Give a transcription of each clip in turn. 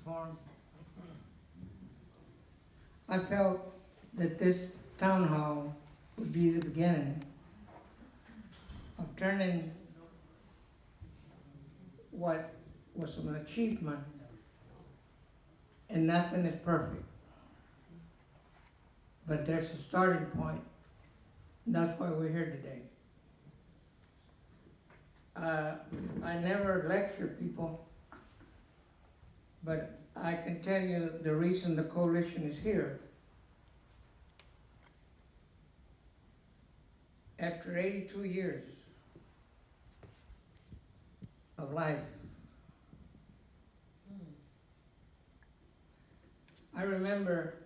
forum. I felt that this town hall would be the beginning of turning what was an achievement, and nothing is perfect. But there's a starting point, and that's why we're here today. I never lecture people, but I can tell you the reason the coalition is here. After 82 years of life, I remember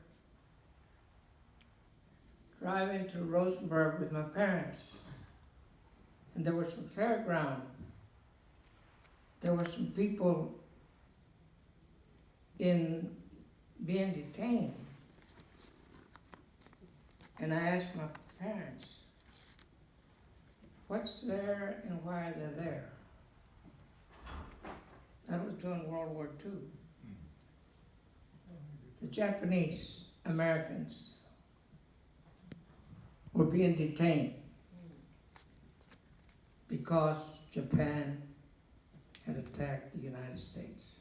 driving to Rosenberg with my parents, and there was some fairground. There were some people being detained. And I asked my parents, what's there and why are they there? That was during World War II. The Japanese Americans were being detained because Japan had attacked the United States.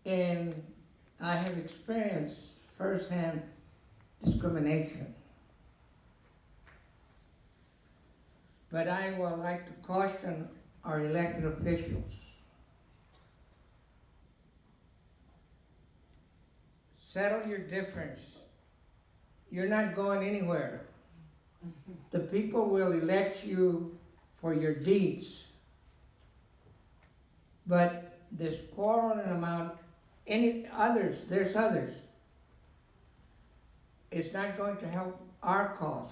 And I have experienced firsthand discrimination. But I would like to caution our elected officials. Settle your difference. You're not going anywhere. The people will elect you for your deeds. But this quarreling amount, there's others. It's not going to help our cause.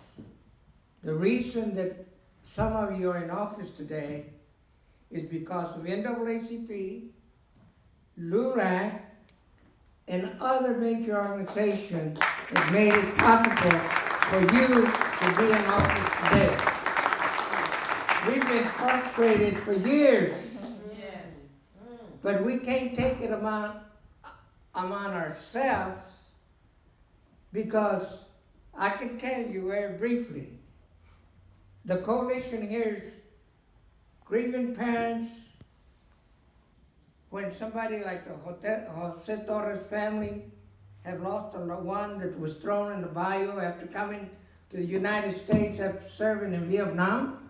The reason that some of you are in office today is because of NAACP, LULAC, and other major organizations that made it possible for you to be in office today. We've been frustrated for years, but we can't take it among ourselves, because I can tell you very briefly, the coalition hears grieving parents. When somebody like the Jose Torres family have lost one that was thrown in the bayou after coming to the United States after serving in Vietnam.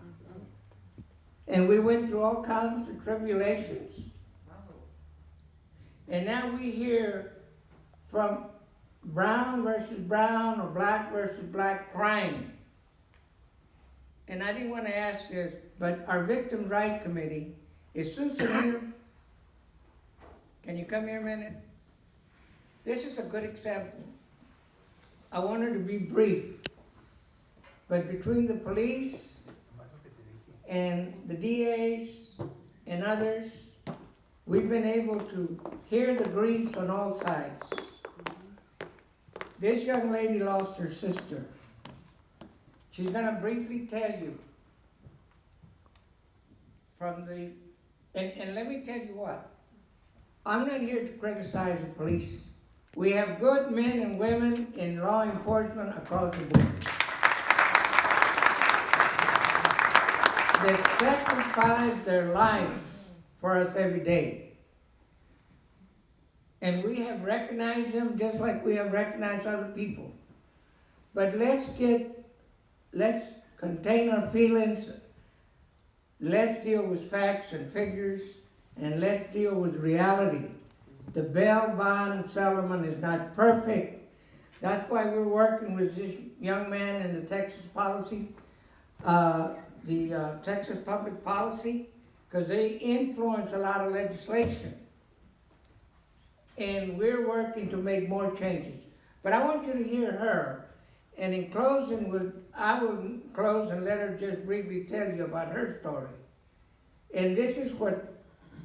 And we went through all kinds of tribulations. And now we hear from brown versus brown or black versus black crime. And I didn't want to ask this, but our Victim Rights Committee, is Susan here? Can you come here a minute? This is a good example. I want her to be brief. But between the police and the DAs and others, we've been able to hear the griefs on all sides. This young lady lost her sister. She's going to briefly tell you and let me tell you what, I'm not here to criticize the police. We have good men and women in law enforcement across the board that sacrifice their lives for us every day. And we have recognized them just like we have recognized other people. But let's contain our feelings. Let's deal with facts and figures, and let's deal with reality. The bail bond settlement is not perfect. That's why we're working with this young man in the Texas policy, Texas public policy, because they influence a lot of legislation. And we're working to make more changes. But I want you to hear her. And in closing, I will close and let her just briefly tell you about her story. And this is what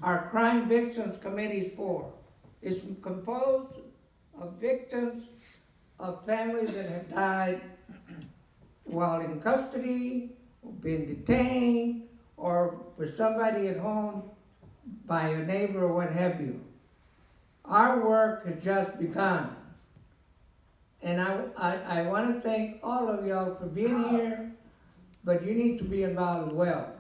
our Crime Victims Committee is for. It's composed of victims of families that have died while in custody, or been detained, or with somebody at home by a neighbor or what have you. Our work has just begun. And I want to thank all of y'all for being here, but you need to be involved as well.